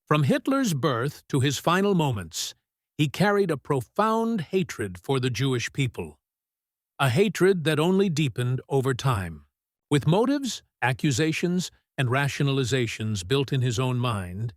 From Hitler's birth to his final moments, he carried a profound hatred for the Jewish people, a hatred that only deepened over time. With motives, accusations, and rationalizations built in his own mind,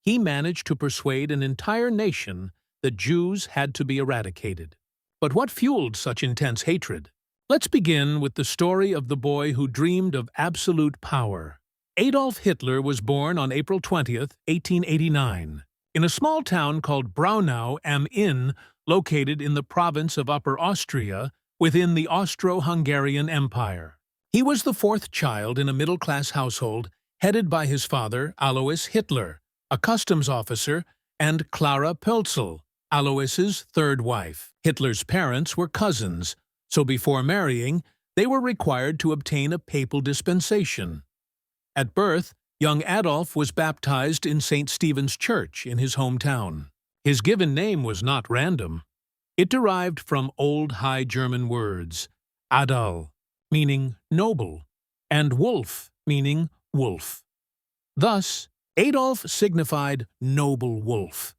he managed to persuade an entire nation that Jews had to be eradicated. But what fueled such intense hatred? Let's begin with the story of the boy who dreamed of absolute power. Adolf Hitler was born on April 20th, 1889, in a small town called Braunau am Inn, located in the province of Upper Austria within the Austro-Hungarian Empire. He was the fourth child in a middle-class household headed by his father, Alois Hitler, a customs officer, and Clara Pölzl, Alois's third wife. Hitler's parents were cousins, so before marrying, they were required to obtain a papal dispensation. At birth, young Adolf was baptized in St. Stephen's Church in his hometown. His given name was not random. It derived from Old High German words, Adal, meaning noble, and Wolf, meaning wolf. Thus, Adolf signified noble wolf.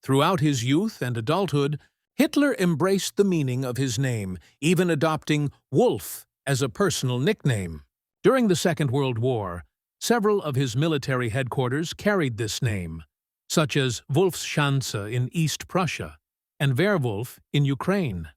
Throughout his youth and adulthood, Hitler embraced the meaning of his name, even adopting Wolf as a personal nickname. During the Second World War, several of his military headquarters carried this name, such as Wolfschanze in East Prussia and Werwolf in Ukraine.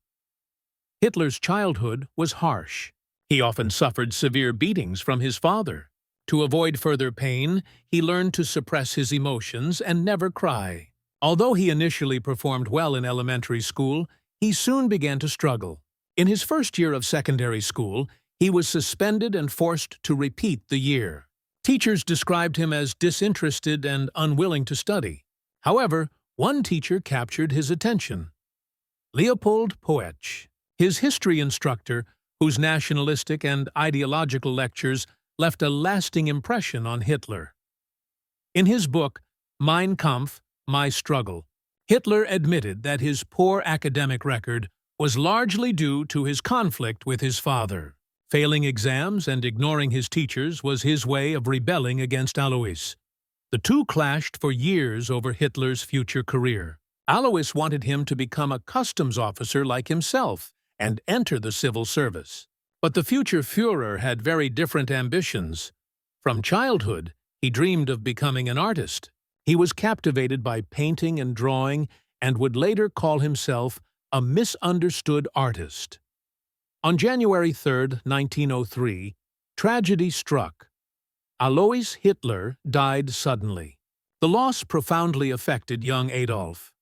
Hitler's childhood was harsh. He often suffered severe beatings from his father. To avoid further pain, he learned to suppress his emotions and never cry. Although he initially performed well in elementary school, he soon began to struggle. In his first year of secondary school, he was suspended and forced to repeat the year. Teachers described him as disinterested and unwilling to study. However, one teacher captured his attention: Leopold Poetsch, his history instructor, whose nationalistic and ideological lectures left a lasting impression on Hitler. In his book, Mein Kampf, My Struggle, Hitler admitted that his poor academic record was largely due to his conflict with his father. Failing exams and ignoring his teachers was his way of rebelling against Alois. The two clashed for years over Hitler's future career. Alois wanted him to become a customs officer like himself and enter the civil service. But the future Führer had very different ambitions. From childhood, he dreamed of becoming an artist. He was captivated by painting and drawing and would later call himself a misunderstood artist. On January 3, 1903, tragedy struck. Alois Hitler died suddenly. The loss profoundly affected young Adolf.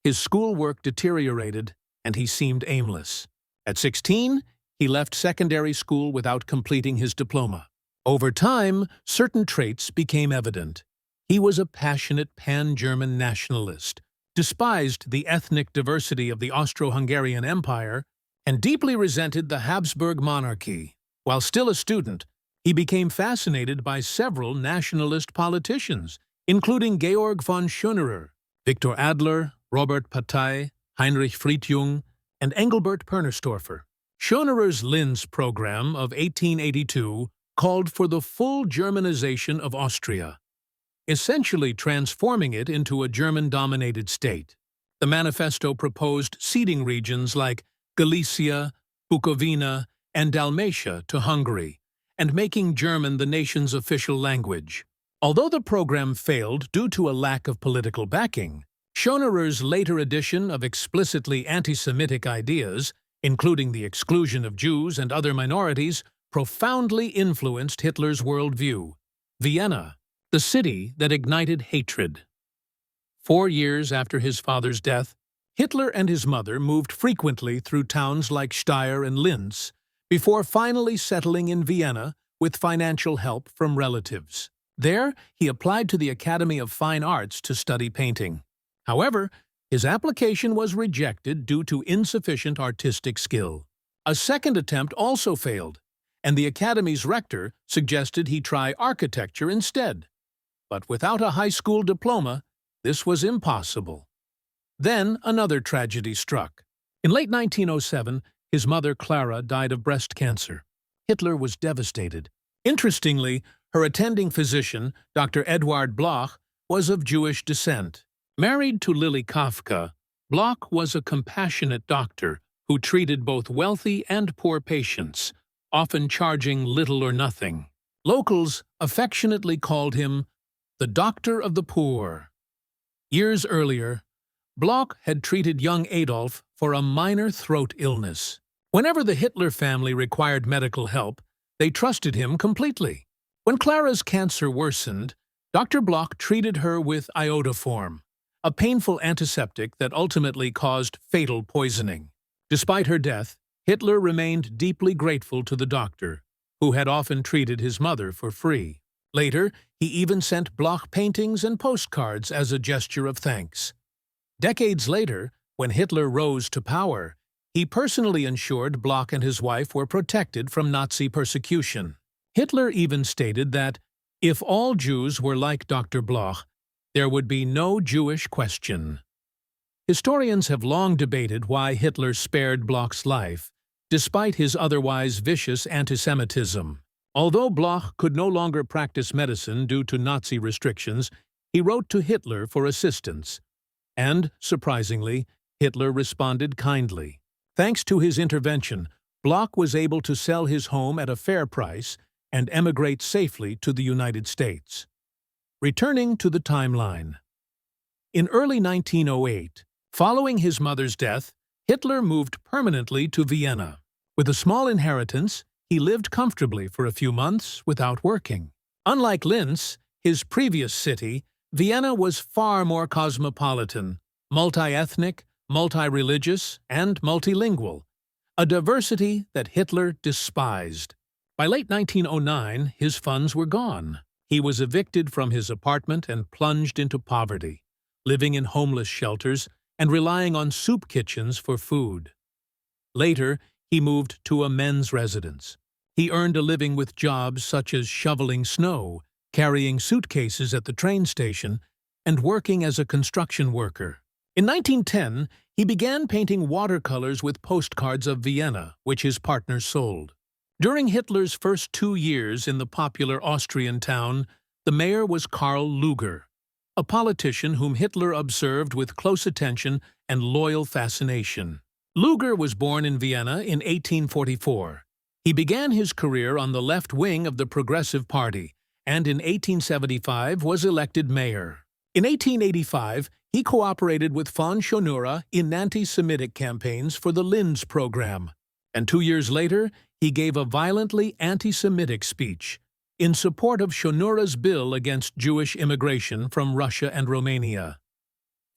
His schoolwork deteriorated, and he seemed aimless. At 16, he left secondary school without completing his diploma. Over time, certain traits became evident. He was a passionate pan-German nationalist, despised the ethnic diversity of the Austro-Hungarian Empire, and deeply resented the Habsburg monarchy. While still a student, he became fascinated by several nationalist politicians, including Georg von Schönerer, Viktor Adler, Robert Patai, Heinrich Friedjung, and Engelbert Pernerstorfer. Schönerer's Linz program of 1882 called for the full Germanization of Austria, essentially transforming it into a German-dominated state. The manifesto proposed ceding regions like Galicia, Bukovina, and Dalmatia to Hungary, and making German the nation's official language. Although the program failed due to a lack of political backing, Schönerer's later addition of explicitly anti-Semitic ideas, including the exclusion of Jews and other minorities, profoundly influenced Hitler's worldview. Vienna, the city that ignited hatred. 4 years after his father's death, Hitler and his mother moved frequently through towns like Steyr and Linz before finally settling in Vienna with financial help from relatives. There, he applied to the Academy of Fine Arts to study painting. However, his application was rejected due to insufficient artistic skill. A second attempt also failed, and the Academy's rector suggested he try architecture instead. But without a high school diploma, this was impossible. Then another tragedy struck. In late 1907, his mother Clara died of breast cancer. Hitler was devastated. Interestingly, her attending physician, Dr. Eduard Bloch, was of Jewish descent. Married to Lily Kafka, Bloch was a compassionate doctor who treated both wealthy and poor patients, often charging little or nothing. Locals affectionately called him the Doctor of the Poor. Years earlier, Bloch had treated young Adolf for a minor throat illness. Whenever the Hitler family required medical help, they trusted him completely. When Clara's cancer worsened, Dr. Bloch treated her with iodoform, a painful antiseptic that ultimately caused fatal poisoning. Despite her death, Hitler remained deeply grateful to the doctor, who had often treated his mother for free. Later, he even sent Bloch paintings and postcards as a gesture of thanks. Decades later, when Hitler rose to power, he personally ensured Bloch and his wife were protected from Nazi persecution. Hitler even stated that, if all Jews were like Dr. Bloch, there would be no Jewish question. Historians have long debated why Hitler spared Bloch's life, despite his otherwise vicious anti-Semitism. Although Bloch could no longer practice medicine due to Nazi restrictions, he wrote to Hitler for assistance. And, surprisingly, Hitler responded kindly. Thanks to his intervention, Bloch was able to sell his home at a fair price and emigrate safely to the United States. Returning to the timeline. In early 1908, following his mother's death, Hitler moved permanently to Vienna. With a small inheritance, he lived comfortably for a few months without working. Unlike Linz, his previous city, Vienna was far more cosmopolitan, multi-ethnic, multi-religious, and multilingual, a diversity that Hitler despised. By late 1909, his funds were gone. He was evicted from his apartment and plunged into poverty, living in homeless shelters and relying on soup kitchens for food. Later, he moved to a men's residence. He earned a living with jobs such as shoveling snow, carrying suitcases at the train station, and working as a construction worker. In 1910, he began painting watercolors with postcards of Vienna, which his partner sold. During Hitler's first 2 years in the popular Austrian town, the mayor was Karl Lueger, a politician whom Hitler observed with close attention and loyal fascination. Lueger was born in Vienna in 1844. He began his career on the left wing of the Progressive Party, and in 1875 was elected mayor. In 1885, he cooperated with von Schonura in anti-Semitic campaigns for the Linz program, and 2 years later, he gave a violently anti-Semitic speech in support of Schonura's bill against Jewish immigration from Russia and Romania.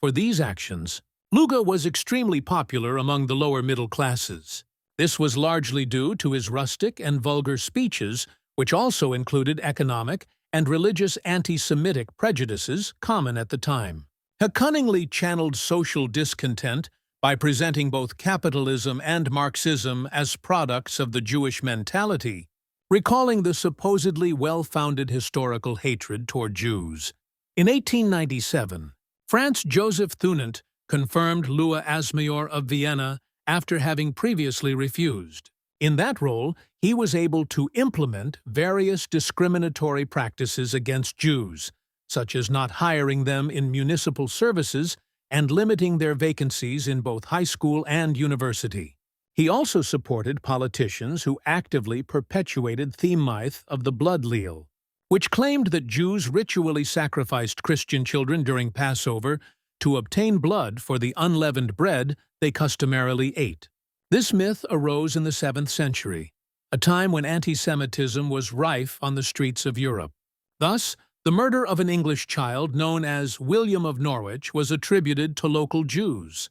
For these actions, Lueger was extremely popular among the lower middle classes. This was largely due to his rustic and vulgar speeches, which also included economic and religious anti-Semitic prejudices common at the time. He cunningly channeled social discontent by presenting both capitalism and Marxism as products of the Jewish mentality, recalling the supposedly well-founded historical hatred toward Jews. In 1897, Franz Joseph Thunant confirmed Lua as mayor of Vienna after having previously refused. In that role, he was able to implement various discriminatory practices against Jews, such as not hiring them in municipal services and limiting their vacancies in both high school and university. He also supported politicians who actively perpetuated the myth of the blood leal, which claimed that Jews ritually sacrificed Christian children during Passover to obtain blood for the unleavened bread they customarily ate. This myth arose in the 7th century, a time when anti-Semitism was rife on the streets of Europe. Thus, the murder of an English child known as William of Norwich was attributed to local Jews.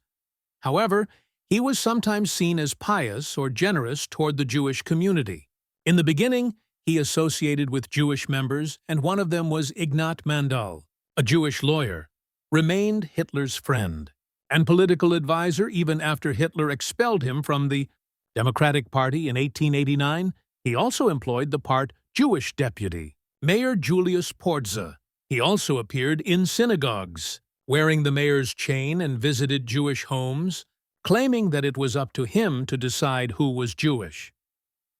However, he was sometimes seen as pious or generous toward the Jewish community. In the beginning, he associated with Jewish members, and one of them was Ignat Mandel, a Jewish lawyer, remained Hitler's friend and political advisor even after Hitler expelled him from the Democratic Party in 1889. He also employed the part Jewish deputy, Mayor Julius Porza. He also appeared in synagogues, wearing the mayor's chain, and visited Jewish homes, claiming that it was up to him to decide who was Jewish.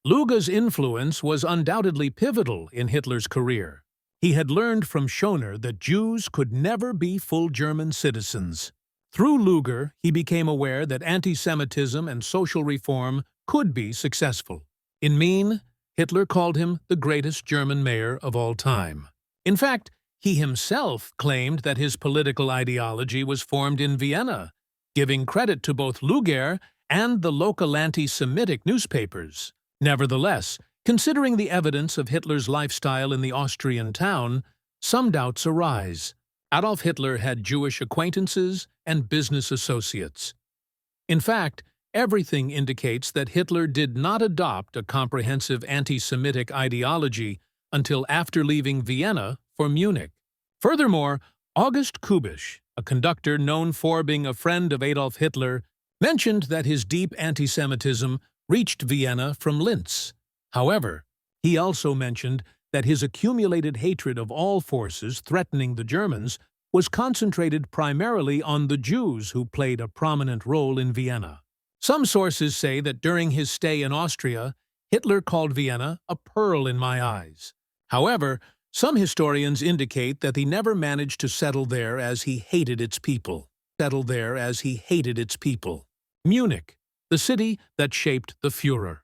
Lueger's influence was undoubtedly pivotal in Hitler's career. He had learned from Schoner that Jews could never be full German citizens. Through Luger, he became aware that anti-Semitism and social reform could be successful. In Mean, Hitler called him the greatest German mayor of all time. In fact, he himself claimed that his political ideology was formed in Vienna, giving credit to both Luger and the local anti-Semitic newspapers. Nevertheless, considering the evidence of Hitler's lifestyle in the Austrian town, some doubts arise. Adolf Hitler had Jewish acquaintances and business associates. In fact, everything indicates that Hitler did not adopt a comprehensive anti-Semitic ideology until after leaving Vienna for Munich. Furthermore, August Kubisch, a conductor known for being a friend of Adolf Hitler, mentioned that his deep anti-Semitism reached Vienna from Linz. However, he also mentioned that his accumulated hatred of all forces threatening the Germans was concentrated primarily on the Jews who played a prominent role in Vienna. Some sources say that during his stay in Austria, Hitler called Vienna a pearl in my eyes. However, some historians indicate that he never managed to settle there as he hated its people. Munich, the city that shaped the Führer.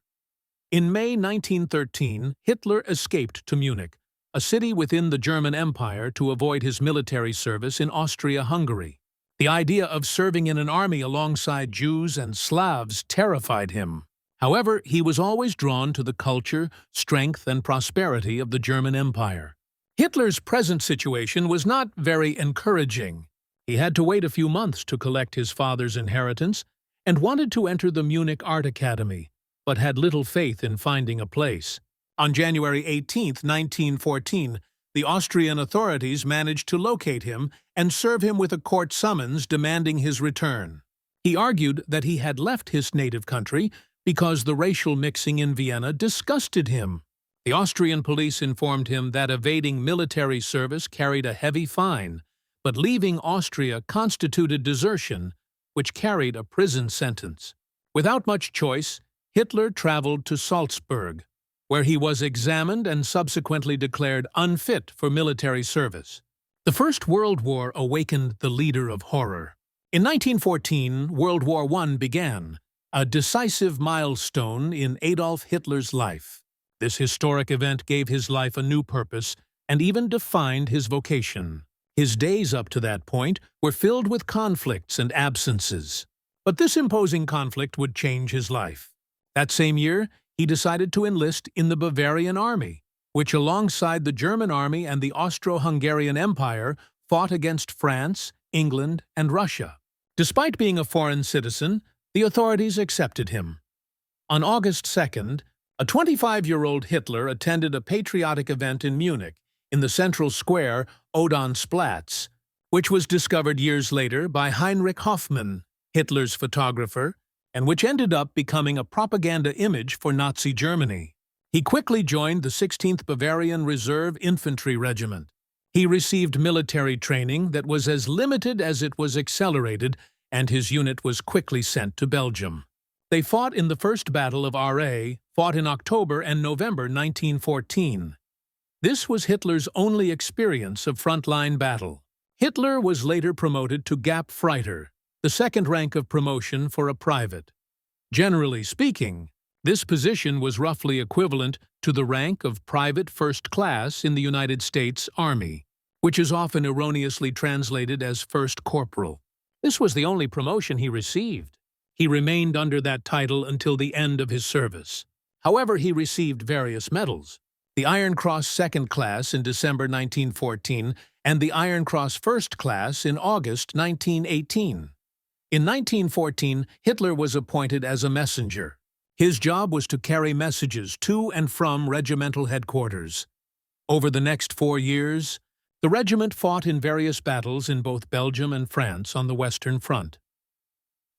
In May 1913, Hitler escaped to Munich, a city within the German Empire, to avoid his military service in Austria-Hungary. The idea of serving in an army alongside Jews and Slavs terrified him. However, he was always drawn to the culture, strength, and prosperity of the German Empire. Hitler's present situation was not very encouraging. He had to wait a few months to collect his father's inheritance and wanted to enter the Munich Art Academy, but had little faith in finding a place. On January 18, 1914, the Austrian authorities managed to locate him and serve him with a court summons demanding his return. He argued that he had left his native country because the racial mixing in Vienna disgusted him. The Austrian police informed him that evading military service carried a heavy fine, but leaving Austria constituted desertion, which carried a prison sentence. Without much choice, Hitler traveled to Salzburg, where he was examined and subsequently declared unfit for military service. The First World War awakened the leader of horror. In 1914, World War I began, a decisive milestone in Adolf Hitler's life. This historic event gave his life a new purpose and even defined his vocation. His days up to that point were filled with conflicts and absences. But this imposing conflict would change his life. That same year, he decided to enlist in the Bavarian Army, which alongside the German Army and the Austro-Hungarian Empire fought against France, England, and Russia. Despite being a foreign citizen, the authorities accepted him. On August 2nd, a 25-year-old Hitler attended a patriotic event in Munich, in the central square Odensplatz, which was discovered years later by Heinrich Hoffmann, Hitler's photographer, and which ended up becoming a propaganda image for Nazi Germany. He quickly joined the 16th Bavarian Reserve Infantry Regiment. He received military training that was as limited as it was accelerated, and his unit was quickly sent to Belgium. They fought in the First Battle of Arras, fought in October and November 1914. This was Hitler's only experience of frontline battle. Hitler was later promoted to Gap-Freiter, the second rank of promotion for a private. Generally speaking, this position was roughly equivalent to the rank of Private First Class in the United States Army, which is often erroneously translated as First Corporal. This was the only promotion he received. He remained under that title until the end of his service. However, he received various medals: the Iron Cross Second Class in December 1914 and the Iron Cross First Class in August 1918. In 1914, Hitler was appointed as a messenger. His job was to carry messages to and from regimental headquarters. Over the next 4 years, the regiment fought in various battles in both Belgium and France on the Western Front.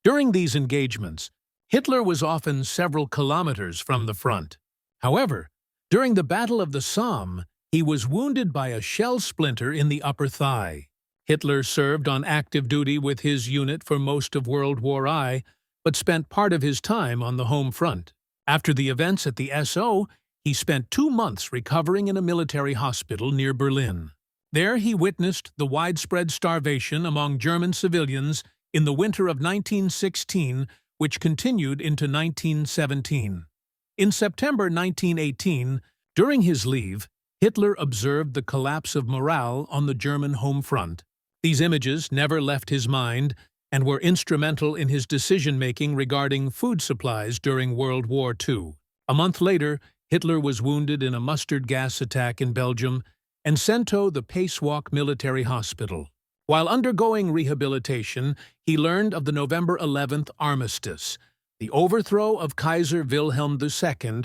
During these engagements, Hitler was often several kilometers from the front. However, during the Battle of the Somme, he was wounded by a shell splinter in the upper thigh. Hitler served on active duty with his unit for most of World War I, but spent part of his time on the home front. After the events at the SO, he spent 2 months recovering in a military hospital near Berlin. There he witnessed the widespread starvation among German civilians in the winter of 1916, which continued into 1917. In September 1918, during his leave, Hitler observed the collapse of morale on the German home front. These images never left his mind and were instrumental in his decision-making regarding food supplies during World War II. A month later, Hitler was wounded in a mustard gas attack in Belgium and sent to the Pacewalk Military Hospital. While undergoing rehabilitation, he learned of the November 11th armistice, the overthrow of Kaiser Wilhelm II,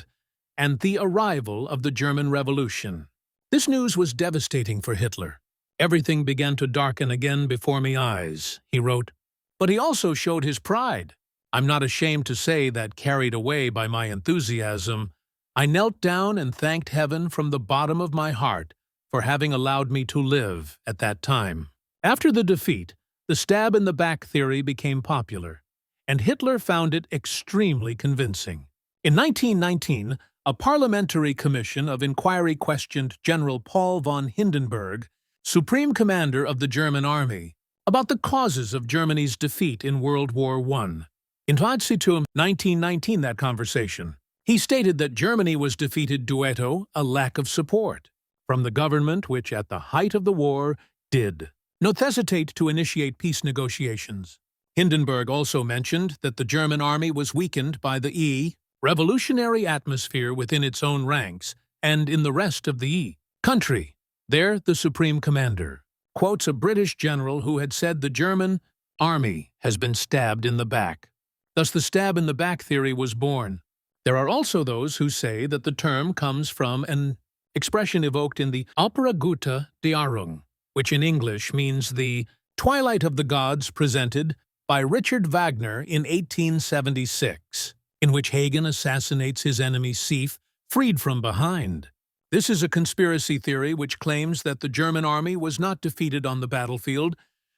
and the arrival of the German Revolution. This news was devastating for Hitler. "Everything began to darken again before me eyes," he wrote. But he also showed his pride. "I'm not ashamed to say that, carried away by my enthusiasm, I knelt down and thanked heaven from the bottom of my heart for having allowed me to live at that time." After the defeat, the stab-in-the-back theory became popular, and Hitler found it extremely convincing. In 1919, a parliamentary commission of inquiry questioned General Paul von Hindenburg, Supreme Commander of the German Army, about the causes of Germany's defeat in World War I. In Votsitum 1919, that conversation, he stated that Germany was defeated due to a lack of support from the government which, at the height of the war, did not hesitate to initiate peace negotiations. Hindenburg also mentioned that the German army was weakened by the revolutionary atmosphere within its own ranks and in the rest of the country. There, the Supreme Commander quotes a British general who had said the German army has been stabbed in the back. Thus the stab-in-the-back theory was born. There are also those who say that the term comes from an expression evoked in the Opera Gute Dämmerung, which in English means the Twilight of the Gods, presented by Richard Wagner in 1876, in which Hagen assassinates his enemy Sif, freed from behind. This is a conspiracy theory which claims that the German army was not defeated on the battlefield,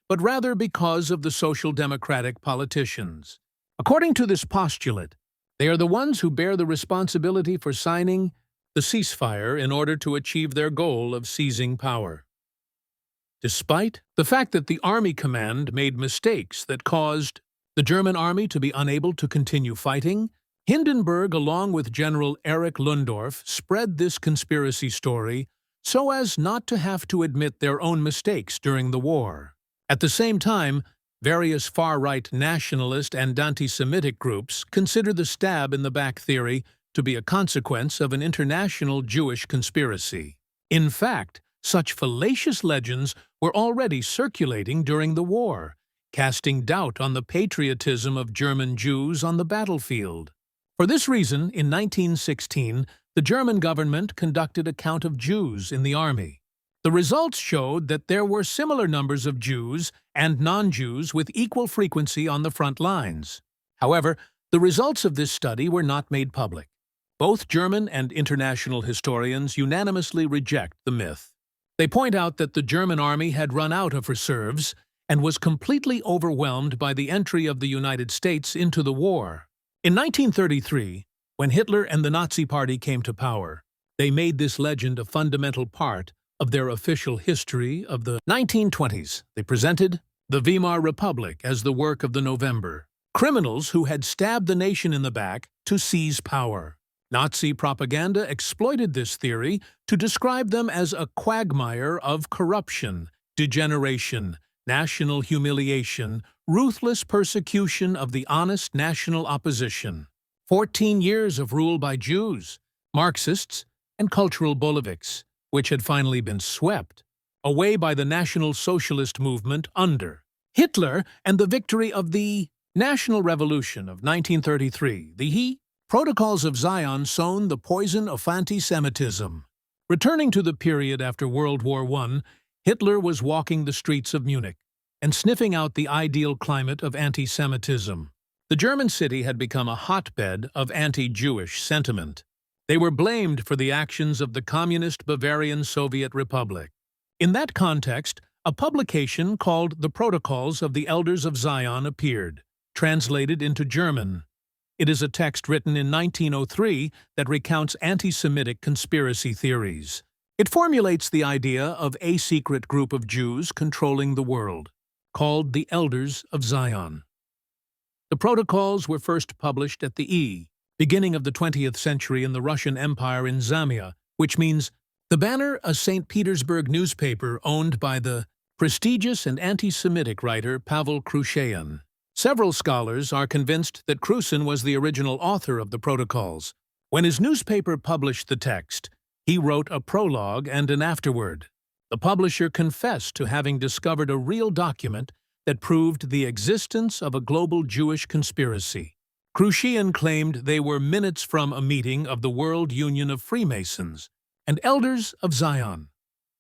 but rather because of the social democratic politicians. According to this postulate, they are the ones who bear the responsibility for signing the ceasefire in order to achieve their goal of seizing power. Despite the fact that the army command made mistakes that caused the German army to be unable to continue fighting, Hindenburg, along with General Erich Lundorf, spread this conspiracy story so as not to have to admit their own mistakes during the war. At the same time, various far-right nationalist and anti-Semitic groups consider the stab-in-the-back theory to be a consequence of an international Jewish conspiracy. In fact, such fallacious legends were already circulating during the war, casting doubt on the patriotism of German Jews on the battlefield. For this reason, in 1916, the German government conducted a count of Jews in the army. The results showed that there were similar numbers of Jews and non-Jews with equal frequency on the front lines. However, the results of this study were not made public. Both German and international historians unanimously reject the myth. They point out that the German army had run out of reserves and was completely overwhelmed by the entry of the United States into the war. In 1933, when Hitler and the Nazi Party came to power, they made this legend a fundamental part of their official history of the 1920s. They presented the Weimar Republic as the work of the November, criminals who had stabbed the nation in the back to seize power. Nazi propaganda exploited this theory to describe them as a quagmire of corruption, degeneration, national humiliation, ruthless persecution of the honest national opposition. 14 years of rule by Jews, Marxists, and cultural Bolsheviks, which had finally been swept away by the National Socialist movement under Hitler and the victory of the National Revolution of 1933. The Protocols of Zion sown the poison of anti-Semitism. Returning to the period after World War I, Hitler was walking the streets of Munich and sniffing out the ideal climate of anti-Semitism. The German city had become a hotbed of anti-Jewish sentiment. They were blamed for the actions of the communist Bavarian Soviet Republic. In that context, a publication called The Protocols of the Elders of Zion appeared, translated into German. It is a text written in 1903 that recounts anti-Semitic conspiracy theories. It formulates the idea of a secret group of Jews controlling the world, called the Elders of Zion. The protocols were first published at the beginning of the 20th century in the Russian Empire in Zamia, which means the banner, a St. Petersburg newspaper owned by the prestigious and anti-Semitic writer Pavel Krushain. Several scholars are convinced that Krushain was the original author of the protocols. When his newspaper published the text, he wrote a prologue and an afterword. The publisher confessed to having discovered a real document that proved the existence of a global Jewish conspiracy. Krushain claimed they were minutes from a meeting of the World Union of Freemasons and Elders of Zion.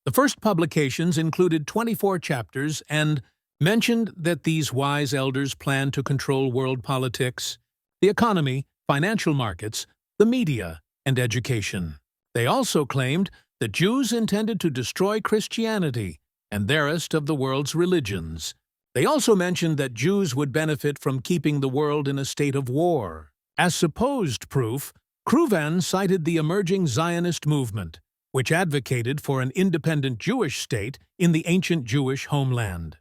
The first publications included 24 chapters and mentioned that these wise elders planned to control world politics, the economy, financial markets, the media, and education. They also claimed that Jews intended to destroy Christianity and the rest of the world's religions. They also mentioned that Jews would benefit from keeping the world in a state of war. As supposed proof, Krushain cited the emerging Zionist movement, which advocated for an independent Jewish state in the ancient Jewish homeland.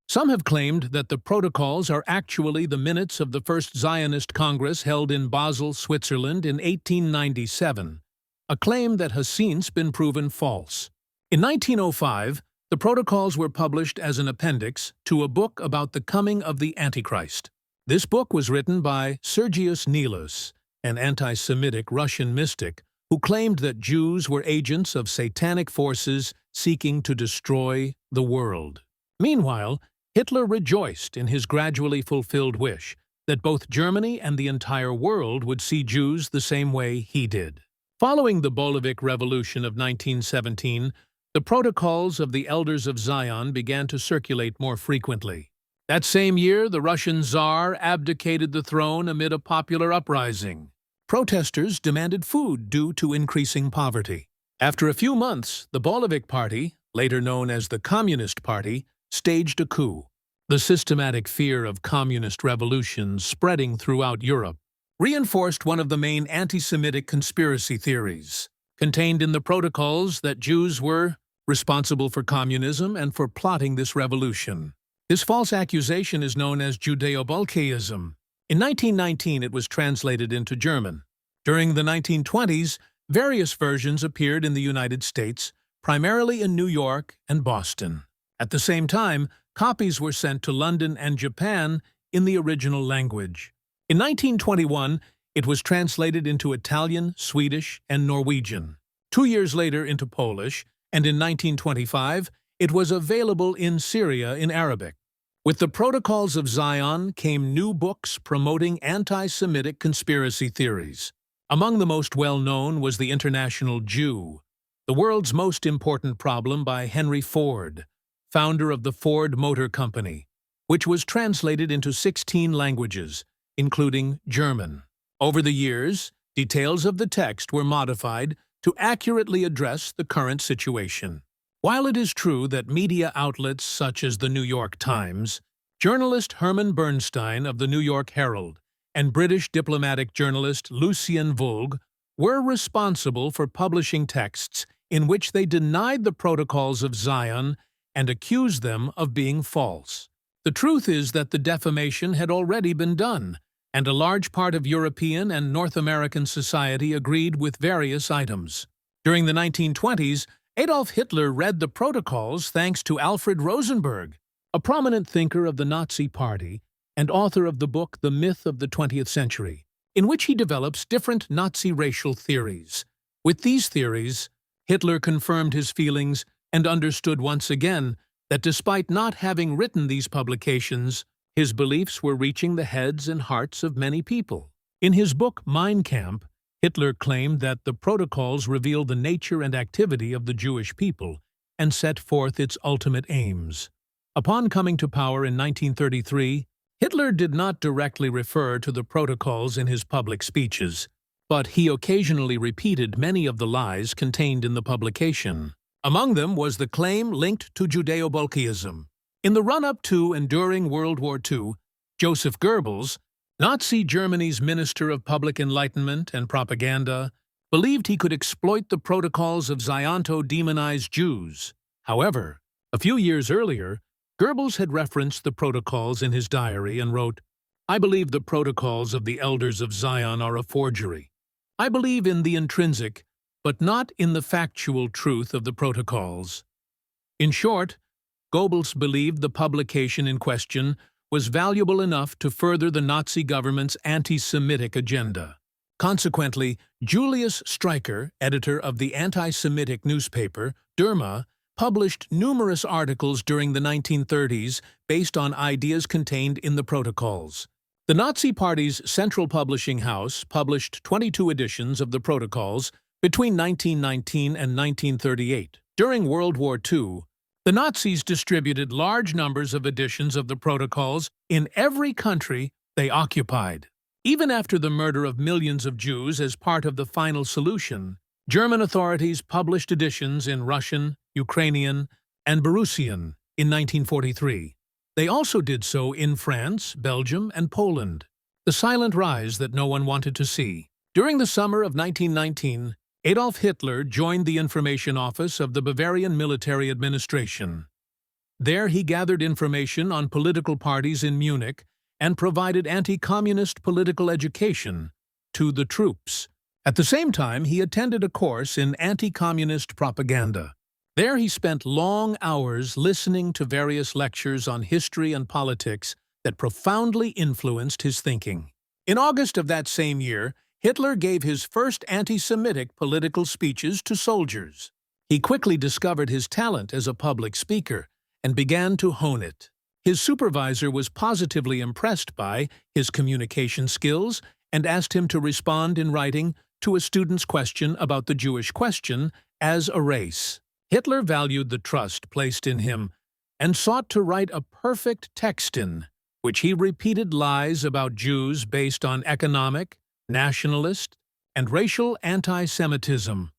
Some have claimed that the protocols are actually the minutes of the first Zionist Congress held in Basel, Switzerland in 1897, a claim that has since been proven false. In 1905, the protocols were published as an appendix to a book about the coming of the Antichrist. This book was written by Sergius Nilus, an anti-Semitic Russian mystic who claimed that Jews were agents of satanic forces seeking to destroy the world. Meanwhile, Hitler rejoiced in his gradually fulfilled wish that both Germany and the entire world would see Jews the same way he did. Following the Bolshevik Revolution of 1917, the protocols of the Elders of Zion began to circulate more frequently. That same year, the Russian Tsar abdicated the throne amid a popular uprising. Protesters demanded food due to increasing poverty. After a few months, the Bolshevik Party, later known as the Communist Party, staged a coup. The systematic fear of communist revolutions spreading throughout Europe reinforced one of the main anti-Semitic conspiracy theories contained in the protocols that Jews were responsible for communism and for plotting this revolution. This false accusation is known as Judeo-Bolshevism. In 1919, it was translated into German. During the 1920s, various versions appeared in the United States, primarily in New York and Boston. At the same time, copies were sent to London and Japan in the original language. In 1921, it was translated into Italian, Swedish, and Norwegian. 2 years later into Polish, and in 1925, it was available in Syria in Arabic. With the Protocols of Zion came new books promoting anti-Semitic conspiracy theories. Among the most well-known was The International Jew, The World's Most Important Problem by Henry Ford, founder of the Ford Motor Company, which was translated into 16 languages, including German. Over the years, details of the text were modified to accurately address the current situation. While it is true that media outlets such as the New York Times, journalist Herman Bernstein of the New York Herald, and British diplomatic journalist Lucien Voulge were responsible for publishing texts in which they denied the Protocols of Zion and accused them of being false. The truth is that the defamation had already been done, and a large part of European and North American society agreed with various items. During the 1920s, Adolf Hitler read the protocols thanks to Alfred Rosenberg, a prominent thinker of the Nazi Party and author of the book The Myth of the 20th Century, in which he develops different Nazi racial theories. With these theories, Hitler confirmed his feelings and understood once again that despite not having written these publications, his beliefs were reaching the heads and hearts of many people. In his book Mein Kampf, Hitler claimed that the protocols reveal the nature and activity of the Jewish people and set forth its ultimate aims. Upon coming to power in 1933, Hitler did not directly refer to the protocols in his public speeches, but he occasionally repeated many of the lies contained in the publication. Among them was the claim linked to Judeo-Bolshevism. In the run-up to and during World War II, Joseph Goebbels, Nazi Germany's Minister of Public Enlightenment and Propaganda, believed he could exploit the protocols of Zion to demonize Jews. However, a few years earlier, Goebbels had referenced the protocols in his diary and wrote, "I believe the protocols of the elders of Zion are a forgery. I believe in the intrinsic, but not in the factual truth of the protocols." In short, Goebbels believed the publication in question was valuable enough to further the Nazi government's anti-Semitic agenda. Consequently, Julius Streicher, editor of the anti-Semitic newspaper, Derma, published numerous articles during the 1930s based on ideas contained in the protocols. The Nazi Party's central publishing house published 22 editions of the protocols between 1919 and 1938. During World War II, the Nazis distributed large numbers of editions of the protocols in every country they occupied. Even after the murder of millions of Jews as part of the final solution, German authorities published editions in Russian, Ukrainian, and Belarusian in 1943. They also did so in France, Belgium, and Poland. The silent rise that no one wanted to see. During the summer of 1919, Adolf Hitler joined the information office of the Bavarian military administration. There he gathered information on political parties in Munich and provided anti-communist political education to the troops. At the same time, he attended a course in anti-communist propaganda. There he spent long hours listening to various lectures on history and politics that profoundly influenced his thinking. In August of that same year, Hitler gave his first anti-Semitic political speeches to soldiers. He quickly discovered his talent as a public speaker and began to hone it. His supervisor was positively impressed by his communication skills and asked him to respond in writing to a student's question about the Jewish question as a race. Hitler valued the trust placed in him and sought to write a perfect text in which he repeated lies about Jews based on economic, nationalist, and racial anti-Semitism.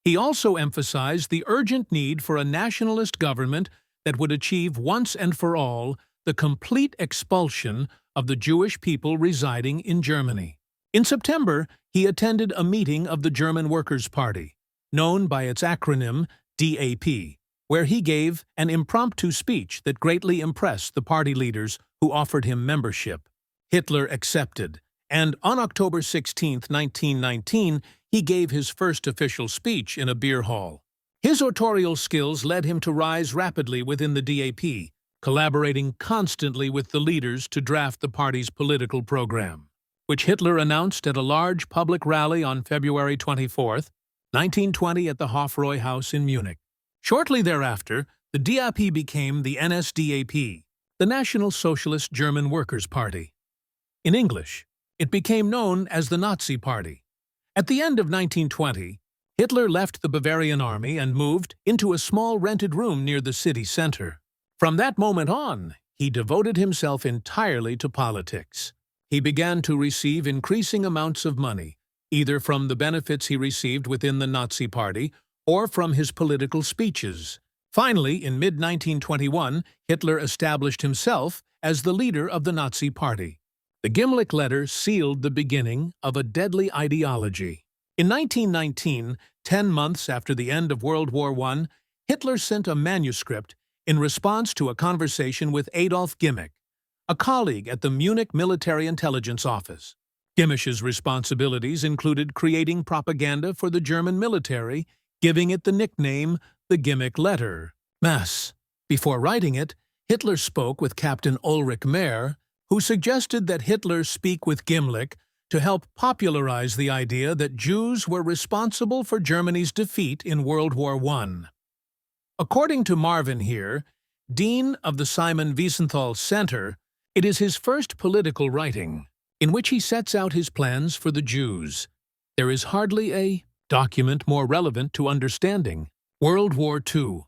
He also emphasized the urgent need for a nationalist government that would achieve once and for all the complete expulsion of the Jewish people residing in Germany. In September, he attended a meeting of the German Workers' Party, known by its acronym DAP, where he gave an impromptu speech that greatly impressed the party leaders who offered him membership. Hitler accepted, and on October 16, 1919, he gave his first official speech in a beer hall. His oratorial skills led him to rise rapidly within the DAP, collaborating constantly with the leaders to draft the party's political program, which Hitler announced at a large public rally on February 24, 1920 at the Hofbräu House in Munich. Shortly thereafter, the DAP became the NSDAP, the National Socialist German Workers' Party. In English, it became known as the Nazi Party. At the end of 1920, Hitler left the Bavarian army and moved into a small rented room near the city center. From that moment on, he devoted himself entirely to politics. He began to receive increasing amounts of money, either from the benefits he received within the Nazi Party or from his political speeches. Finally, in mid-1921, Hitler established himself as the leader of the Nazi Party. The Gimlich letter sealed the beginning of a deadly ideology. In 1919, 10 months after the end of World War I, Hitler sent a manuscript in response to a conversation with Adolf Gimlich, a colleague at the Munich Military Intelligence Office. Gimmich's responsibilities included creating propaganda for the German military, giving it the nickname the Gimlich letter, Mass. Before writing it, Hitler spoke with Captain Ulrich Mehr, who suggested that Hitler speak with Gimlich to help popularize the idea that Jews were responsible for Germany's defeat in World War I. According to Marvin here, dean of the Simon Wiesenthal Center, it is his first political writing, in which he sets out his plans for the Jews. There is hardly a document more relevant to understanding World War II.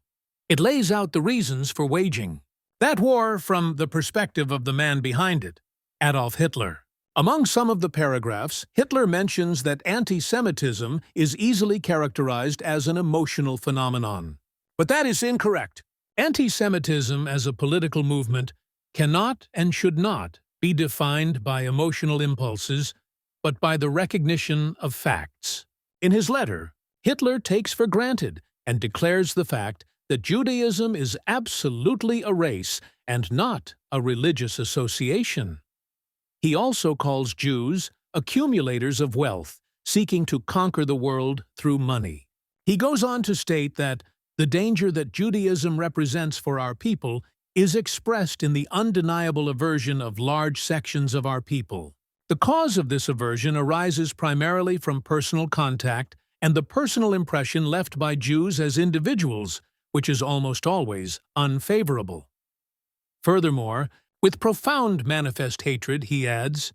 It lays out the reasons for waging that war from the perspective of the man behind it, Adolf Hitler. Among some of the paragraphs, Hitler mentions that anti-Semitism is easily characterized as an emotional phenomenon. But that is incorrect. Anti-Semitism as a political movement cannot and should not be defined by emotional impulses, but by the recognition of facts. In his letter, Hitler takes for granted and declares the fact that Judaism is absolutely a race and not a religious association. He also calls Jews accumulators of wealth, seeking to conquer the world through money. He goes on to state that the danger that Judaism represents for our people is expressed in the undeniable aversion of large sections of our people. The cause of this aversion arises primarily from personal contact and the personal impression left by Jews as individuals, which is almost always unfavorable. Furthermore, with profound manifest hatred, he adds,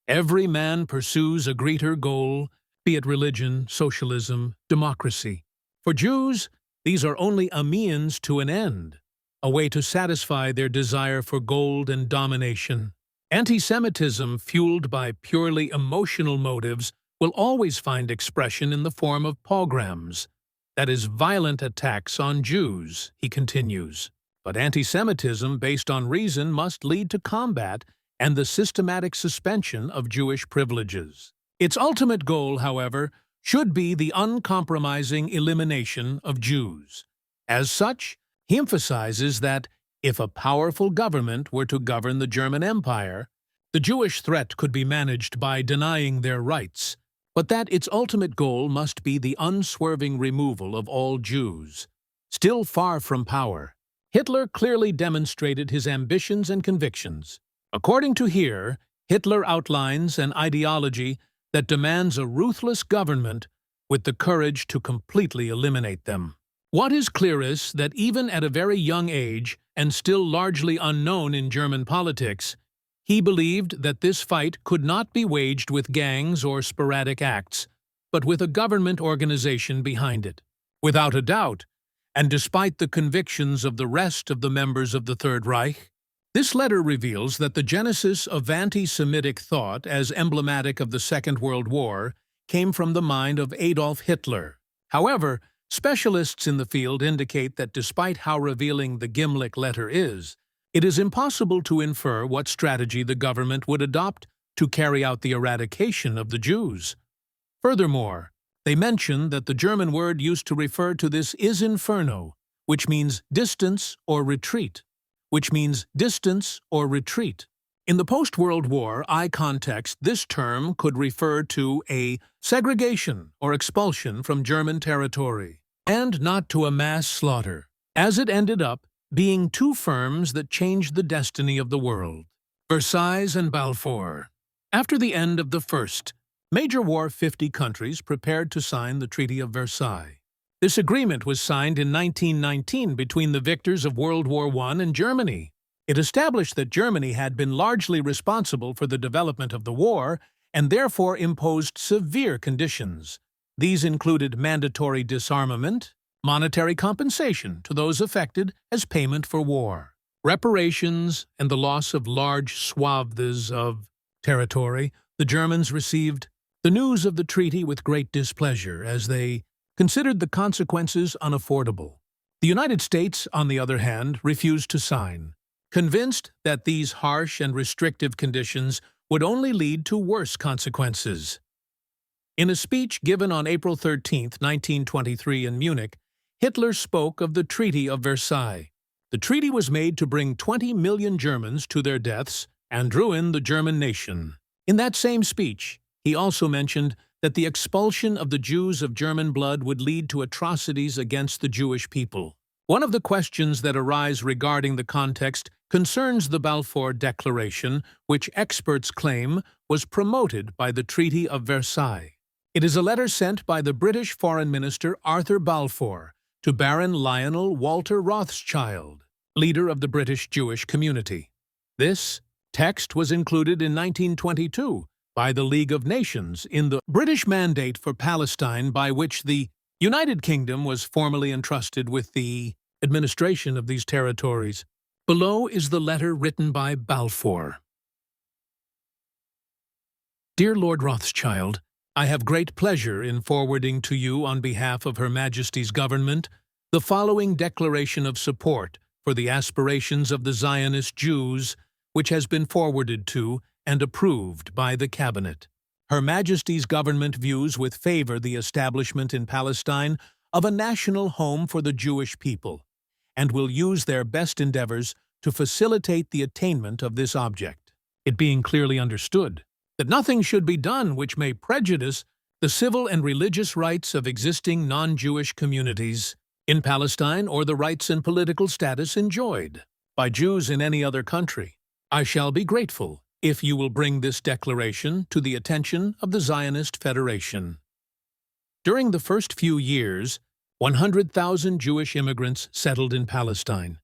"Every man pursues a greater goal, be it religion, socialism, democracy. For Jews, these are only a means to an end, a way to satisfy their desire for gold and domination. Anti-Semitism, fueled by purely emotional motives, will always find expression in the form of pogroms, that is, violent attacks on Jews," he continues. But anti-Semitism based on reason must lead to combat and the systematic suspension of Jewish privileges. Its ultimate goal, however, should be the uncompromising elimination of Jews. As such, he emphasizes that if a powerful government were to govern the German Empire, the Jewish threat could be managed by denying their rights, but that its ultimate goal must be the unswerving removal of all Jews. Still far from power, Hitler clearly demonstrated his ambitions and convictions. According to Heer, Hitler outlines an ideology that demands a ruthless government with the courage to completely eliminate them. What is clear is that even at a very young age, and still largely unknown in German politics, he believed that this fight could not be waged with gangs or sporadic acts, but with a government organization behind it. Without a doubt, and despite the convictions of the rest of the members of the Third Reich, this letter reveals that the genesis of anti-Semitic thought, as emblematic of the Second World War, came from the mind of Adolf Hitler. However, specialists in the field indicate that despite how revealing the Gimlick letter is, it is impossible to infer what strategy the government would adopt to carry out the eradication of the Jews. Furthermore, they mention that the German word used to refer to this is inferno, which means distance or retreat. In the post-World War I context, this term could refer to a segregation or expulsion from German territory, and not to a mass slaughter, as it ended up being two firms that changed the destiny of the world, Versailles and Balfour. After the end of the First Major War, 50 countries prepared to sign the Treaty of Versailles. This agreement was signed in 1919 between the victors of World War I and Germany. It established that Germany had been largely responsible for the development of the war and therefore imposed severe conditions. These included mandatory disarmament, monetary compensation to those affected as payment for war, reparations, and the loss of large swaths of territory. The Germans received the news of the treaty with great displeasure, as they considered the consequences unaffordable. The United States, on the other hand, refused to sign, convinced that these harsh and restrictive conditions would only lead to worse consequences. In a speech given on April 13, 1923 in Munich, Hitler spoke of the Treaty of Versailles. The treaty was made to bring 20 million Germans to their deaths and ruin the German nation. In that same speech, he also mentioned that the expulsion of the Jews of German blood would lead to atrocities against the Jewish people. One of the questions that arise regarding the context concerns the Balfour Declaration, which experts claim was promoted by the Treaty of Versailles. It is a letter sent by the British Foreign Minister Arthur Balfour to Baron Lionel Walter Rothschild, leader of the British Jewish community. This text was included in 1922 by the League of Nations in the British Mandate for Palestine, by which the United Kingdom was formally entrusted with the administration of these territories. Below is the letter written by Balfour. Dear Lord Rothschild, I have great pleasure in forwarding to you on behalf of Her Majesty's government the following declaration of support for the aspirations of the Zionist Jews, which has been forwarded to and approved by the Cabinet. Her Majesty's government views with favor the establishment in Palestine of a national home for the Jewish people, and will use their best endeavors to facilitate the attainment of this object, it being clearly understood that nothing should be done which may prejudice the civil and religious rights of existing non-Jewish communities in Palestine or the rights and political status enjoyed by Jews in any other country. I shall be grateful if you will bring this declaration to the attention of the Zionist Federation. During the first few years, 100,000 Jewish immigrants settled in Palestine.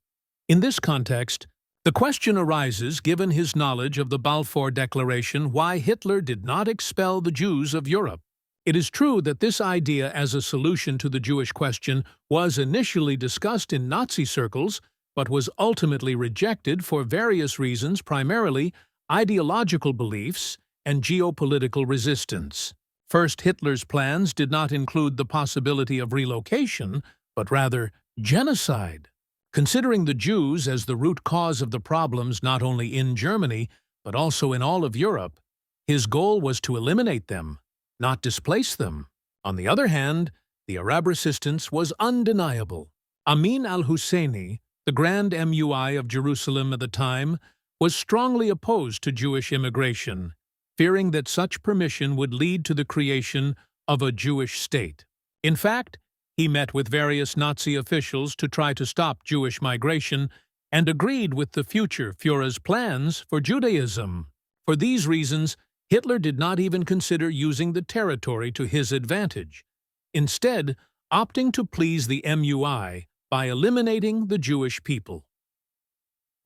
In this context, the question arises, given his knowledge of the Balfour Declaration, why Hitler did not expel the Jews of Europe. It is true that this idea as a solution to the Jewish question was initially discussed in Nazi circles, but was ultimately rejected for various reasons, primarily ideological beliefs and geopolitical resistance. First, Hitler's plans did not include the possibility of relocation, but rather genocide. Considering the Jews as the root cause of the problems not only in Germany, but also in all of Europe, his goal was to eliminate them, not displace them. On the other hand, the Arab resistance was undeniable. Amin al-Husseini, the Grand MUI of Jerusalem at the time, was strongly opposed to Jewish immigration, fearing that such permission would lead to the creation of a Jewish state. In fact, he met with various Nazi officials to try to stop Jewish migration and agreed with the future Führer's plans for Judaism. For these reasons, Hitler did not even consider using the territory to his advantage, instead opting to please the MUI by eliminating the Jewish people.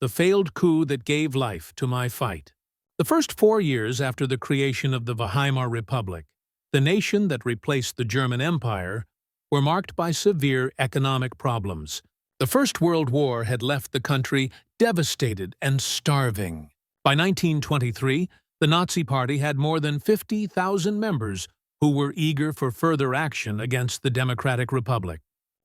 The failed coup that gave life to my fight. The first 4 years after the creation of the Weimar Republic, the nation that replaced the German Empire, were marked by severe economic problems. The First World War had left the country devastated and starving. By 1923, the Nazi Party had more than 50,000 members who were eager for further action against the Democratic Republic.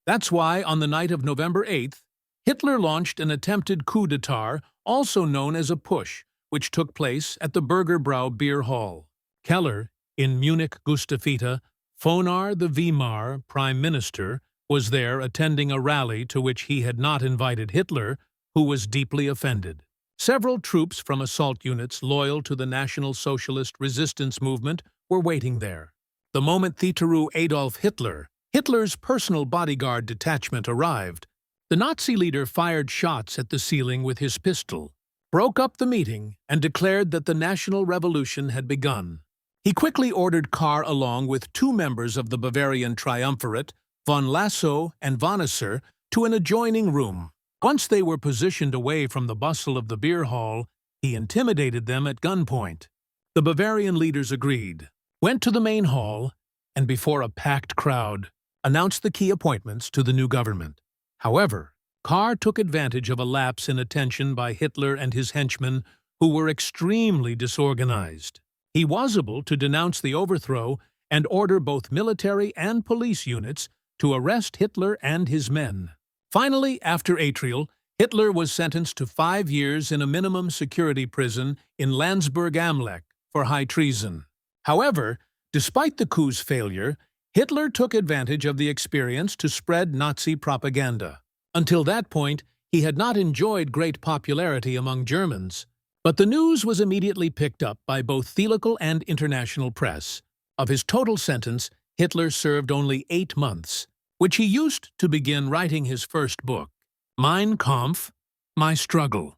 That's why, on the night of November 8th, Hitler launched an attempted coup d'etat, also known as a putsch, which took place at the Burgerbrau Beer Hall. Keller, in Munich Gustafita, Fonar the Weimar Prime Minister, was there attending a rally to which he had not invited Hitler, who was deeply offended. Several troops from assault units loyal to the National Socialist resistance movement were waiting there. The moment Theteru Adolf Hitler, Hitler's personal bodyguard detachment, arrived, the Nazi leader fired shots at the ceiling with his pistol, broke up the meeting, and declared that the national revolution had begun. He quickly ordered Kahr along with 2 members of the Bavarian triumvirate, von Lassow and Vonnesser, to an adjoining room. Once they were positioned away from the bustle of the beer hall, he intimidated them at gunpoint. The Bavarian leaders agreed, went to the main hall, and before a packed crowd, announced the key appointments to the new government. However, Kahr took advantage of a lapse in attention by Hitler and his henchmen, who were extremely disorganized. He was able to denounce the overthrow and order both military and police units to arrest Hitler and his men. Finally, after Atrial, Hitler was sentenced to 5 years in a minimum security prison in Landsberg am Lech for high treason. However, despite the coup's failure, Hitler took advantage of the experience to spread Nazi propaganda. Until that point, he had not enjoyed great popularity among Germans. But the news was immediately picked up by both theological and international press. Of his total sentence, Hitler served only 8 months, which he used to begin writing his first book, Mein Kampf, My Struggle.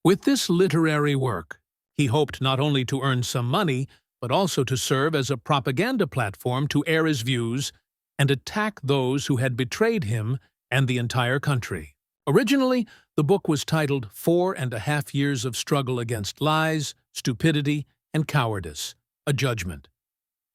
With this literary work, he hoped not only to earn some money, but also to serve as a propaganda platform to air his views and attack those who had betrayed him and the entire country. Originally, the book was titled 4.5 Years of Struggle Against Lies, Stupidity, and Cowardice, a Judgment.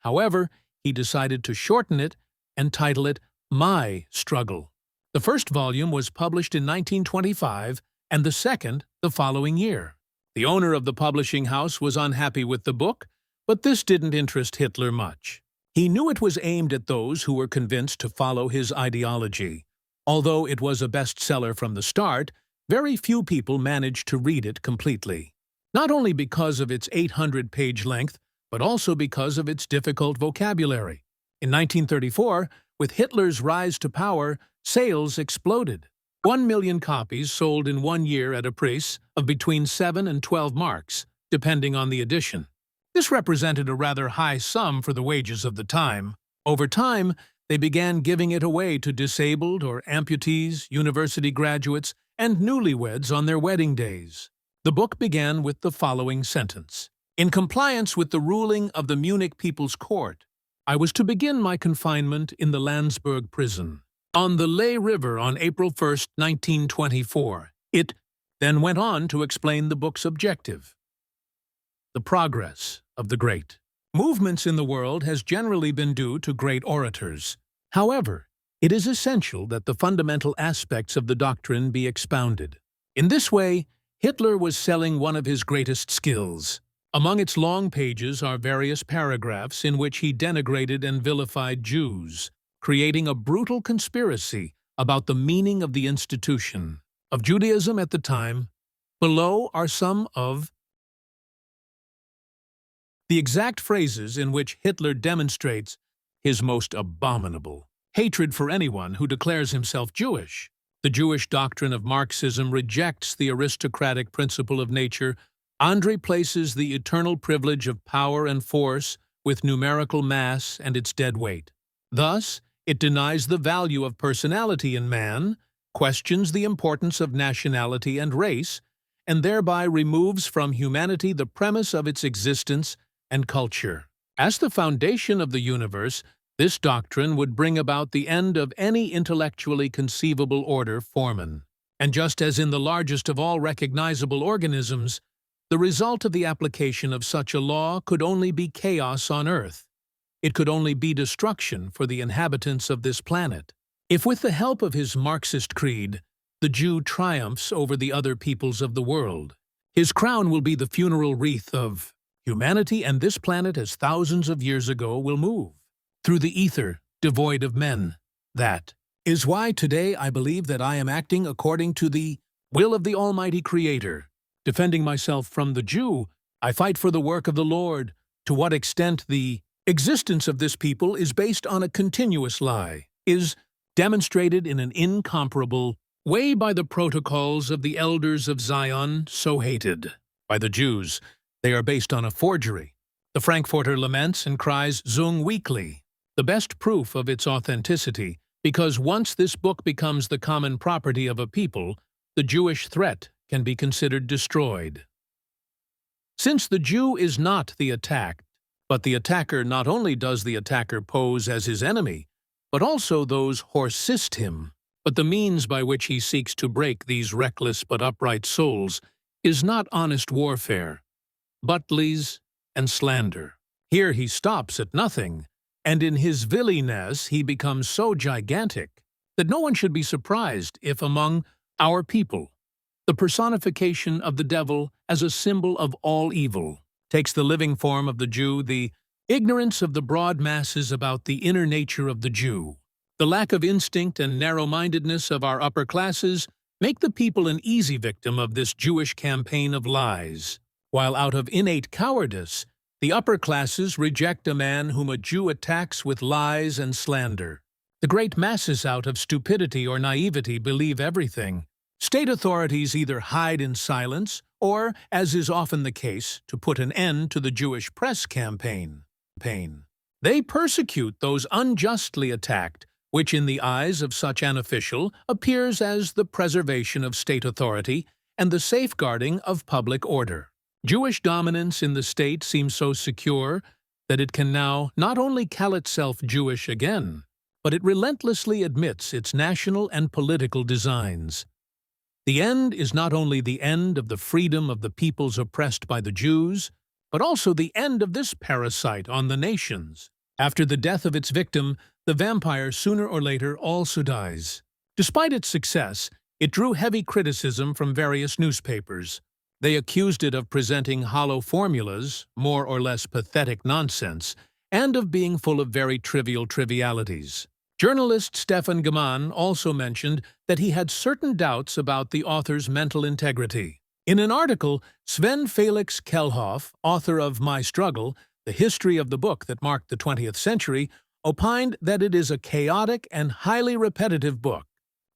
However, he decided to shorten it and title it My Struggle. The first volume was published in 1925 and the second the following year. The owner of the publishing house was unhappy with the book, but this didn't interest Hitler much. He knew it was aimed at those who were convinced to follow his ideology. Although it was a bestseller from the start, very few people managed to read it completely. Not only because of its 800-page length, but also because of its difficult vocabulary. In 1934, with Hitler's rise to power, sales exploded. 1 million copies sold in 1 year at a price of between 7 and 12 marks, depending on the edition. This represented a rather high sum for the wages of the time. Over time, they began giving it away to disabled or amputees, university graduates, and newlyweds on their wedding days. The book began with the following sentence. In compliance with the ruling of the Munich People's Court, I was to begin my confinement in the Landsberg prison on the Ley River on April 1, 1924. It then went on to explain the book's objective. The progress of the great movements in the world has generally been due to great orators. However, it is essential that the fundamental aspects of the doctrine be expounded. In this way, Hitler was selling one of his greatest skills. Among its long pages are various paragraphs in which he denigrated and vilified Jews, creating a brutal conspiracy about the meaning of the institution of Judaism at the time. Below are some of the exact phrases in which Hitler demonstrates his most abominable hatred for anyone who declares himself Jewish. The Jewish doctrine of Marxism rejects the aristocratic principle of nature. Andre places the eternal privilege of power and force with numerical mass and its dead weight. Thus, it denies the value of personality in man, questions the importance of nationality and race, and thereby removes from humanity the premise of its existence and culture. As the foundation of the universe, this doctrine would bring about the end of any intellectually conceivable order foreman. And just as in the largest of all recognizable organisms, the result of the application of such a law could only be chaos on Earth. It could only be destruction for the inhabitants of this planet. If with the help of his Marxist creed, the Jew triumphs over the other peoples of the world, his crown will be the funeral wreath of humanity, and this planet, as thousands of years ago, will move through the ether, devoid of men. That is why today I believe that I am acting according to the will of the Almighty Creator. Defending myself from the Jew, I fight for the work of the Lord. To what extent the existence of this people is based on a continuous lie is demonstrated in an incomparable way by the protocols of the elders of Zion, so hated by the Jews. They are based on a forgery. The Frankfurter laments and cries Zung weekly, the best proof of its authenticity, because once this book becomes the common property of a people, the Jewish threat can be considered destroyed. Since the Jew is not the attacked, but the attacker, not only does the attacker pose as his enemy, but also those who assist him. But the means by which he seeks to break these reckless but upright souls is not honest warfare, but lies and slander. Here he stops at nothing, and in his villainess he becomes so gigantic that no one should be surprised if among our people the personification of the devil as a symbol of all evil takes the living form of the Jew. The ignorance of the broad masses about the inner nature of the Jew, the lack of instinct and narrow-mindedness of our upper classes make the people an easy victim of this Jewish campaign of lies, while out of innate cowardice, the upper classes reject a man whom a Jew attacks with lies and slander. The great masses out of stupidity or naivety believe everything. State authorities either hide in silence or, as is often the case, to put an end to the Jewish press campaign, they persecute those unjustly attacked, which in the eyes of such an official appears as the preservation of state authority and the safeguarding of public order. Jewish dominance in the state seems so secure that it can now not only call itself Jewish again, but it relentlessly admits its national and political designs. The end is not only the end of the freedom of the peoples oppressed by the Jews, but also the end of this parasite on the nations. After the death of its victim, the vampire sooner or later also dies. Despite its success, it drew heavy criticism from various newspapers. They accused it of presenting hollow formulas, more or less pathetic nonsense, and of being full of very trivial trivialities. Journalist Stefan Gemann also mentioned that he had certain doubts about the author's mental integrity. In an article, Sven Felix Kellhoff, author of My Struggle, The History of the Book That Marked the 20th Century, opined that it is a chaotic and highly repetitive book.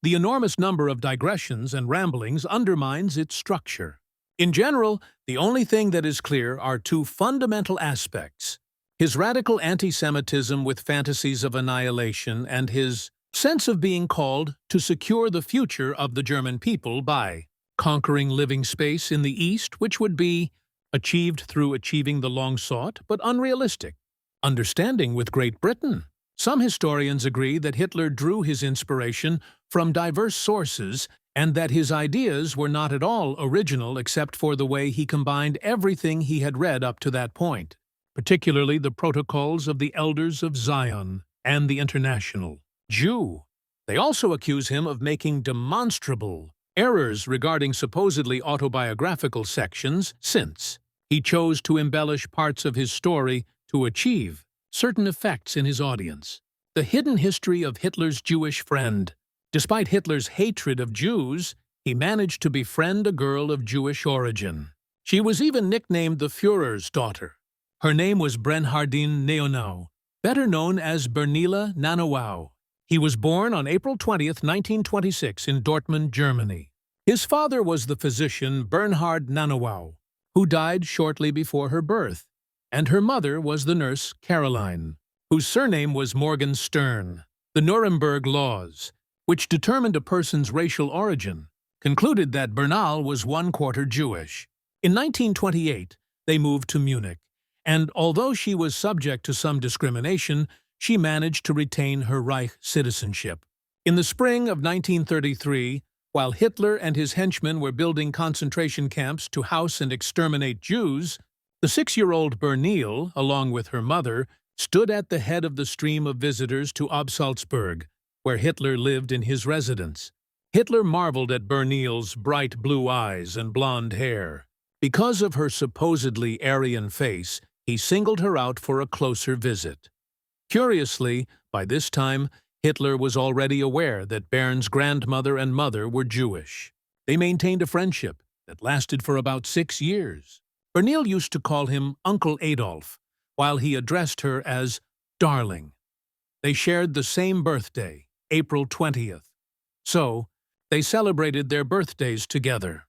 The enormous number of digressions and ramblings undermines its structure. In general, the only thing that is clear are two fundamental aspects: his radical anti-Semitism with fantasies of annihilation and his sense of being called to secure the future of the German people by conquering living space in the East, which would be achieved through achieving the long-sought but unrealistic understanding with Great Britain. Some historians agree that Hitler drew his inspiration from diverse sources and that his ideas were not at all original except for the way he combined everything he had read up to that point, particularly the Protocols of the Elders of Zion and the International Jew. They also accuse him of making demonstrable errors regarding supposedly autobiographical sections, since he chose to embellish parts of his story to achieve certain effects in his audience. The hidden history of Hitler's Jewish friend. Despite Hitler's hatred of Jews, he managed to befriend a girl of Jewish origin. She was even nicknamed the Führer's daughter. Her name was Bernhardine Neonau, better known as Bernila Nanowau. He was born on April 20, 1926, in Dortmund, Germany. His father was the physician Bernhard Nanowau, who died shortly before her birth, and her mother was the nurse Caroline, whose surname was Morgenstern. The Nuremberg laws, which determined a person's racial origin, concluded that Bernal was 1/4 Jewish. In 1928, they moved to Munich, and although she was subject to some discrimination, she managed to retain her Reich citizenship. In the spring of 1933, while Hitler and his henchmen were building concentration camps to house and exterminate Jews, the 6-year-old Bernil, along with her mother, stood at the head of the stream of visitors to Salzburg, where Hitler lived in his residence. Hitler marveled at Bernil's bright blue eyes and blonde hair. Because of her supposedly Aryan face, he singled her out for a closer visit. Curiously, by this time, Hitler was already aware that Bern's grandmother and mother were Jewish. They maintained a friendship that lasted for about 6 years. Bernil used to call him Uncle Adolf, while he addressed her as Darling. They shared the same birthday, April 20th. So, they celebrated their birthdays together.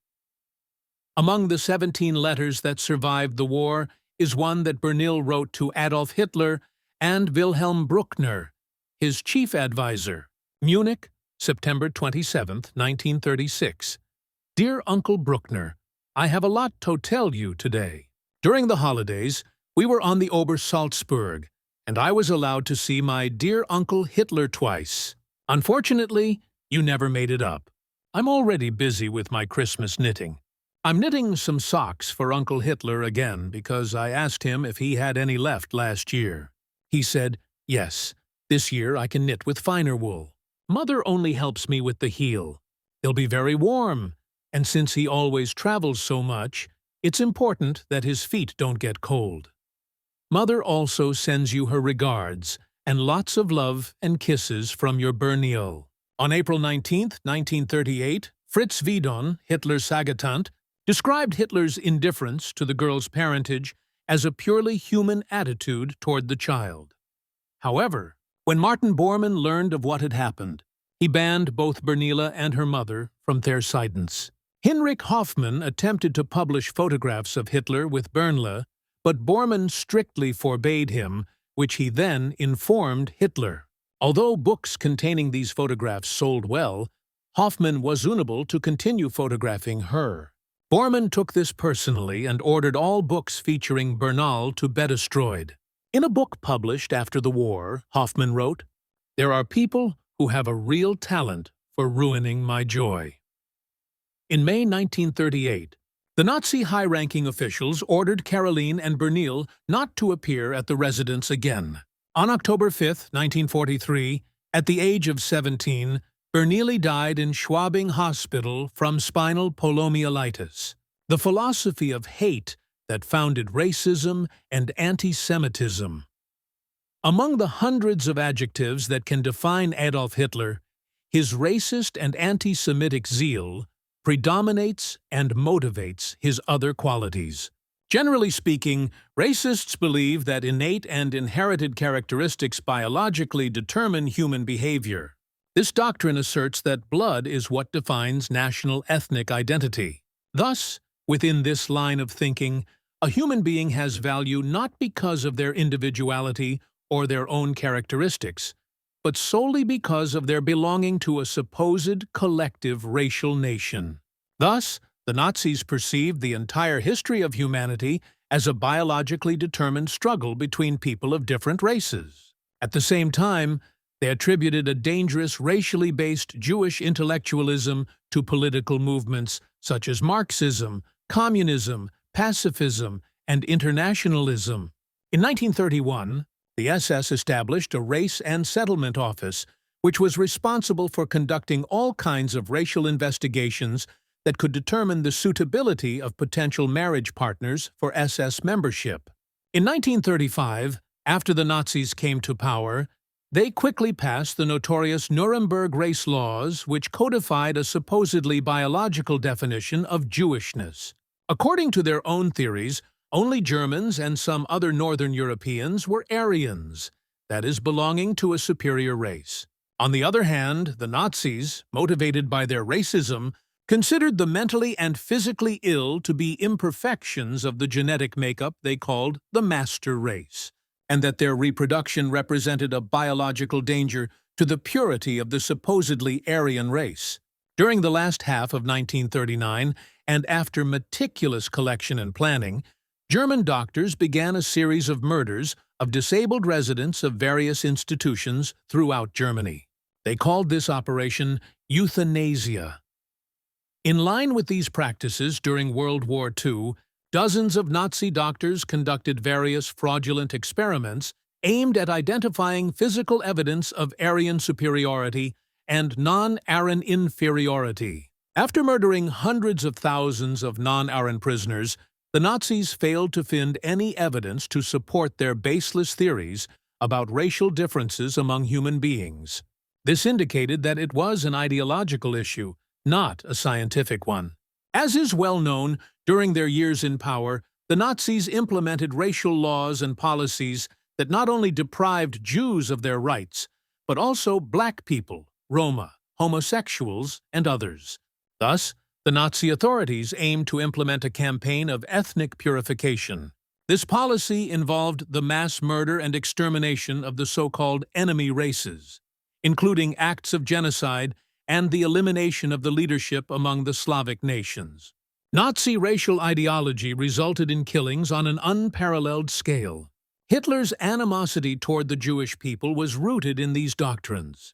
Among the 17 letters that survived the war is one that Bernil wrote to Adolf Hitler and Wilhelm Bruckner, his chief advisor. Munich, September 27, 1936. Dear Uncle Bruckner, I have a lot to tell you today. During the holidays, we were on the Salzburg, and I was allowed to see my dear Uncle Hitler twice. Unfortunately, you never made it up. I'm already busy with my Christmas knitting. I'm knitting some socks for Uncle Hitler again because I asked him if he had any left last year. He said, yes, this year I can knit with finer wool. Mother only helps me with the heel. They'll be very warm, and since he always travels so much, it's important that his feet don't get cold. Mother also sends you her regards and lots of love and kisses from your Bernil. On April 19, 1938, Fritz Wiedon, Hitler's Sagatant, described Hitler's indifference to the girl's parentage as a purely human attitude toward the child. However, when Martin Bormann learned of what had happened, he banned both Bernila and her mother from their Zeitens. Hinrich Hoffmann attempted to publish photographs of Hitler with Bernla, but Bormann strictly forbade him, which he then informed Hitler. Although books containing these photographs sold well, Hoffmann was unable to continue photographing her. Bormann took this personally and ordered all books featuring Bernal to be destroyed. In a book published after the war, Hoffmann wrote, "There are people who have a real talent for ruining my joy." In May 1938, the Nazi high-ranking officials ordered Caroline and Bernil not to appear at the residence again. On October 5, 1943, at the age of 17, Bernili died in Schwabing Hospital from spinal poliomyelitis. The philosophy of hate that founded racism and anti-Semitism. Among the hundreds of adjectives that can define Adolf Hitler, his racist and anti-Semitic zeal predominates and motivates his other qualities. Generally speaking, racists believe that innate and inherited characteristics biologically determine human behavior. This doctrine asserts that blood is what defines national ethnic identity. Thus, within this line of thinking, a human being has value not because of their individuality or their own characteristics, but solely because of their belonging to a supposed collective racial nation. Thus, the Nazis perceived the entire history of humanity as a biologically determined struggle between people of different races. At the same time, they attributed a dangerous racially based Jewish intellectualism to political movements such as Marxism, communism, pacifism, and internationalism. In 1931, the SS established a Race and Settlement Office, which was responsible for conducting all kinds of racial investigations that could determine the suitability of potential marriage partners for SS membership. In 1935, after the Nazis came to power, they quickly passed the notorious Nuremberg race laws, which codified a supposedly biological definition of Jewishness. According to their own theories, only Germans and some other Northern Europeans were Aryans, that is, belonging to a superior race. On the other hand, the Nazis, motivated by their racism, considered the mentally and physically ill to be imperfections of the genetic makeup they called the master race, and that their reproduction represented a biological danger to the purity of the supposedly Aryan race. During the last half of 1939, and after meticulous collection and planning, German doctors began a series of murders of disabled residents of various institutions throughout Germany. They called this operation euthanasia. In line with these practices during World War II, dozens of Nazi doctors conducted various fraudulent experiments aimed at identifying physical evidence of Aryan superiority and non-Aryan inferiority. After murdering hundreds of thousands of non-Aryan prisoners, the Nazis failed to find any evidence to support their baseless theories about racial differences among human beings. This indicated that it was an ideological issue, not a scientific one. As is well known, during their years in power, the Nazis implemented racial laws and policies that not only deprived Jews of their rights, but also black people, Roma, homosexuals, and others. Thus, the Nazi authorities aimed to implement a campaign of ethnic purification. This policy involved the mass murder and extermination of the so-called enemy races, including acts of genocide and the elimination of the leadership among the Slavic nations. Nazi racial ideology resulted in killings on an unparalleled scale. Hitler's animosity toward the Jewish people was rooted in these doctrines.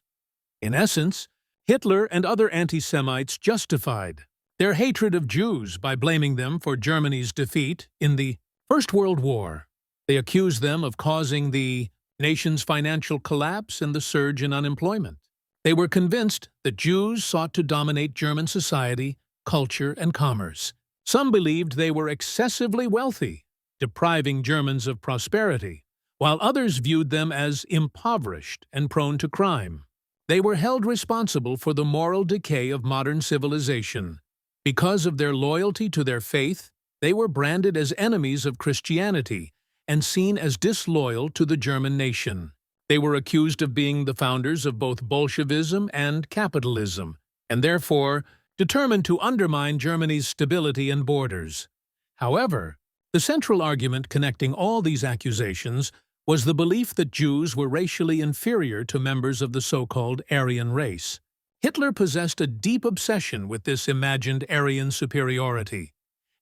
In essence, Hitler and other anti-Semites justified their hatred of Jews by blaming them for Germany's defeat in the First World War. They accused them of causing the nation's financial collapse and the surge in unemployment. They were convinced that Jews sought to dominate German society, culture, and commerce. Some believed they were excessively wealthy, depriving Germans of prosperity, while others viewed them as impoverished and prone to crime. They were held responsible for the moral decay of modern civilization. Because of their loyalty to their faith, they were branded as enemies of Christianity and seen as disloyal to the German nation. They were accused of being the founders of both Bolshevism and capitalism, and therefore determined to undermine Germany's stability and borders. However, the central argument connecting all these accusations was the belief that Jews were racially inferior to members of the so-called Aryan race. Hitler possessed a deep obsession with this imagined Aryan superiority,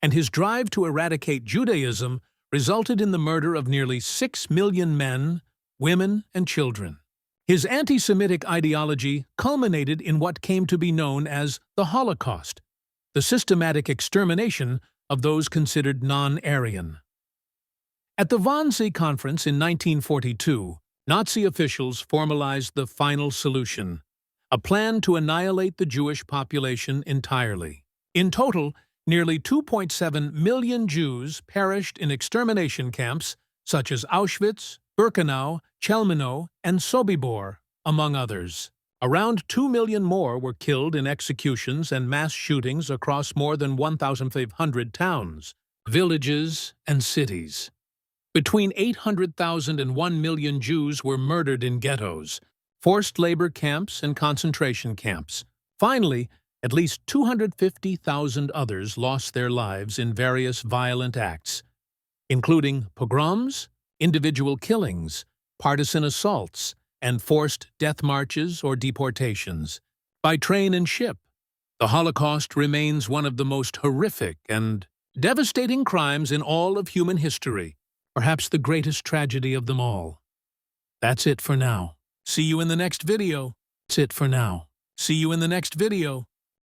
and his drive to eradicate Judaism resulted in the murder of nearly 6 million men, women, and children. His anti-Semitic ideology culminated in what came to be known as the Holocaust, the systematic extermination of those considered non-Aryan. At the Wannsee Conference in 1942, Nazi officials formalized the final solution, a plan to annihilate the Jewish population entirely. In total, nearly 2.7 million Jews perished in extermination camps such as Auschwitz, Birkenau, Chelmno, and Sobibor, among others. Around 2 million more were killed in executions and mass shootings across more than 1,500 towns, villages, and cities. Between 800,000 and 1 million Jews were murdered in ghettos, forced labor camps, and concentration camps. Finally, at least 250,000 others lost their lives in various violent acts, including pogroms, individual killings, partisan assaults, and forced death marches or deportations. By train and ship, the Holocaust remains one of the most horrific and devastating crimes in all of human history, perhaps the greatest tragedy of them all. That's it for now. See you in the next video. That's it for now. See you in the next video.